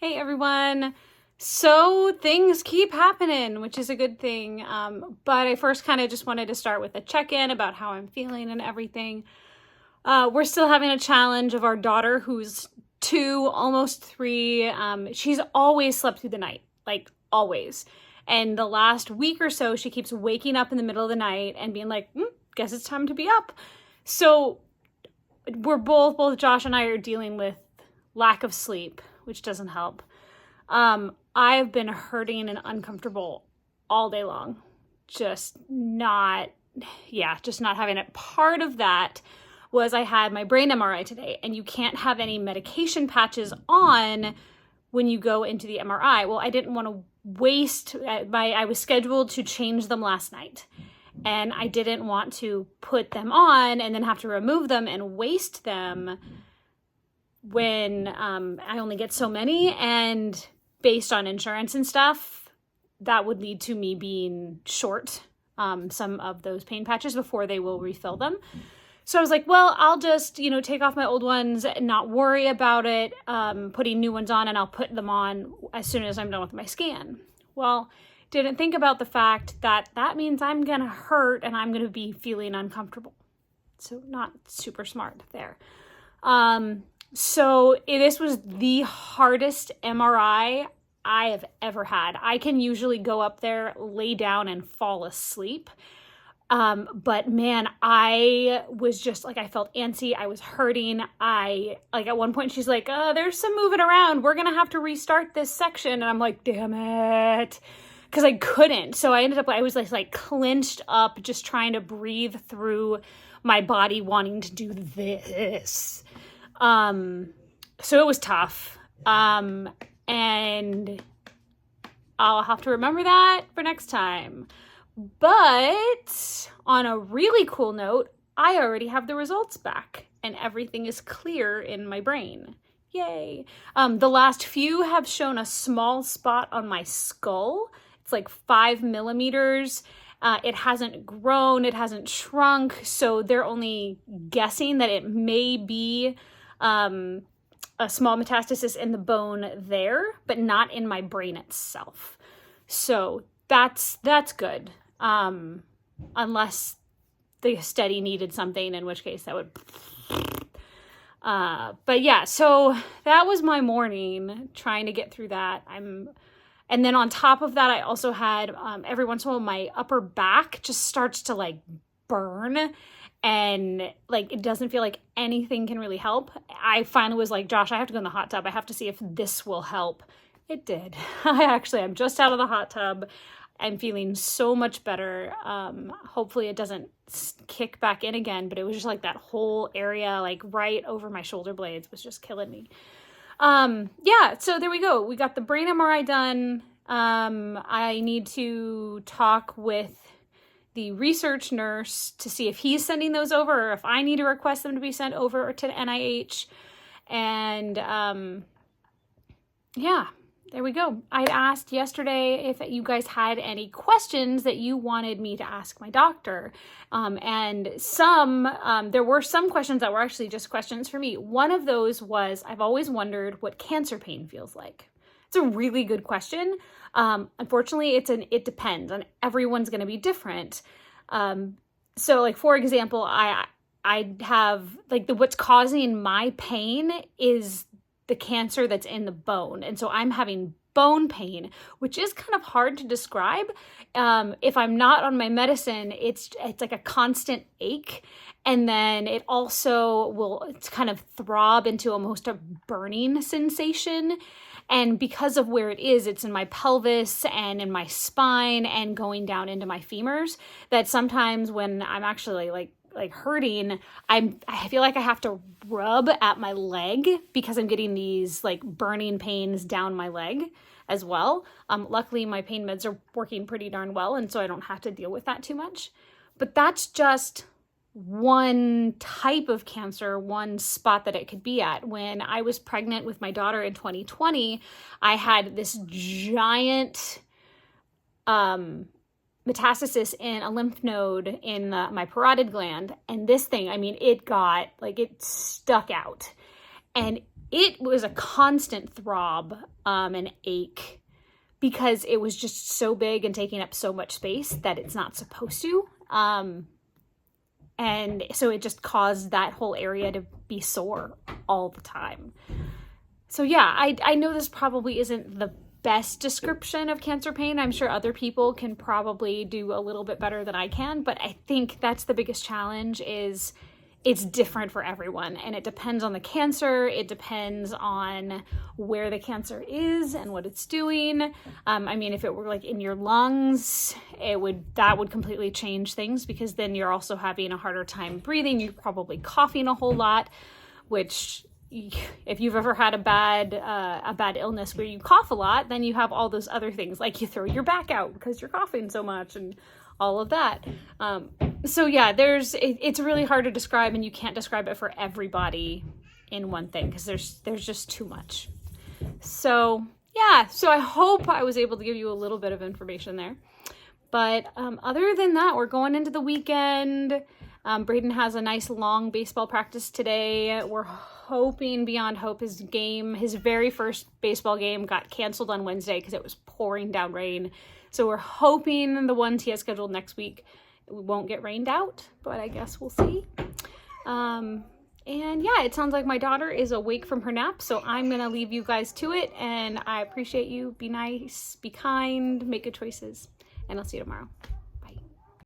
Hey everyone. So things keep happening, which is a good thing. But I first kind of just wanted to start with a check-in about how I'm feeling and everything. We're still having a challenge of our daughter who's 2, almost 3. She's always slept through the night, like always. And the last week or so, she keeps waking up in the middle of the night and being like, guess it's time to be up. So we're both Josh and I are dealing with lack of sleep, which doesn't help. I've been hurting and uncomfortable all day long. Just not having it. Part of that was I had my brain MRI today, and you can't have any medication patches on when you go into the MRI. Well, I didn't want to waste I was scheduled to change them last night, and I didn't want to put them on and then have to remove them and waste them when I only get so many, and based on insurance and stuff, that would lead to me being short some of those pain patches before they will refill them. So I was like, well, I'll just, take off my old ones and not worry about it, putting new ones on, and I'll put them on as soon as I'm done with my scan. Well, didn't think about the fact that means I'm going to hurt and I'm going to be feeling uncomfortable. So not super smart there. So this was the hardest MRI I have ever had. I can usually go up there, lay down, and fall asleep. But man, I was just like, I felt antsy. I was hurting. At one point she's like, there's some moving around. We're going to have to restart this section. And I'm like, damn it. Cause I couldn't. So I ended up, I was like clenched up, just trying to breathe through my body, wanting to do this. So it was tough. And I'll have to remember that for next time. But on a really cool note, I already have the results back and everything is clear in my brain. Yay. The last few have shown a small spot on my skull. It's like 5 millimeters. It hasn't grown, it hasn't shrunk. So they're only guessing that it may be a small metastasis in the bone there, but not in my brain itself. So that's good. Unless the study needed something, in which case that would. But yeah, so that was my morning, trying to get through that. And then on top of that, I also had every once in a while my upper back just starts to burn. And it doesn't feel like anything can really help. I finally was like, Josh, I have to go in the hot tub. I have to see if this will help. It did. I'm just out of the hot tub. I'm feeling so much better. Hopefully it doesn't kick back in again, but it was just that whole area, right over my shoulder blades, was just killing me. So there we go. We got the brain MRI done. I need to talk with the research nurse to see if he's sending those over or if I need to request them to be sent over to the NIH. And there we go. I'd asked yesterday if you guys had any questions that you wanted me to ask my doctor. And there were some questions that were actually just questions for me. One of those was, I've always wondered what cancer pain feels like. It's a really good question. Unfortunately, it depends, and everyone's going to be different. So for example, I have what's causing my pain is the cancer that's in the bone. And so I'm having bone pain, which is kind of hard to describe. If I'm not on my medicine, it's like a constant ache. And then it also will kind of throb into almost a burning sensation. And because of where it is, it's in my pelvis and in my spine and going down into my femurs, that sometimes when I'm actually hurting, I feel like I have to rub at my leg because I'm getting these burning pains down my leg as well. Luckily my pain meds are working pretty darn well, and so I don't have to deal with that too much. But that's just one type of cancer, one spot that it could be at. When I was pregnant with my daughter in 2020, I had this giant metastasis in a lymph node in my parotid gland. And this thing, it stuck out. And it was a constant throb and ache because it was just so big and taking up so much space that it's not supposed to. And so it just caused that whole area to be sore all the time. So yeah, I know this probably isn't the best description of cancer pain. I'm sure other people can probably do a little bit better than I can, but I think that's the biggest challenge is it's different for everyone, and it depends on the cancer. It depends on where the cancer is and what it's doing. I mean, if it were like in your lungs, that would completely change things, because then you're also having a harder time breathing. You're probably coughing a whole lot, which if you've ever had a bad illness where you cough a lot, then you have all those other things, like you throw your back out because you're coughing so much and all of that. So yeah, it's really hard to describe, and you can't describe it for everybody in one thing because there's just too much. So yeah, so I hope I was able to give you a little bit of information there. But other than that, we're going into the weekend. Braden has a nice long baseball practice today. We're hoping beyond hope his very first baseball game got canceled on Wednesday because it was pouring down rain. So we're hoping the ones he has scheduled next week won't get rained out, but I guess we'll see. And yeah, it sounds like my daughter is awake from her nap, so I'm going to leave you guys to it, and I appreciate you. Be nice, be kind, make good choices, and I'll see you tomorrow.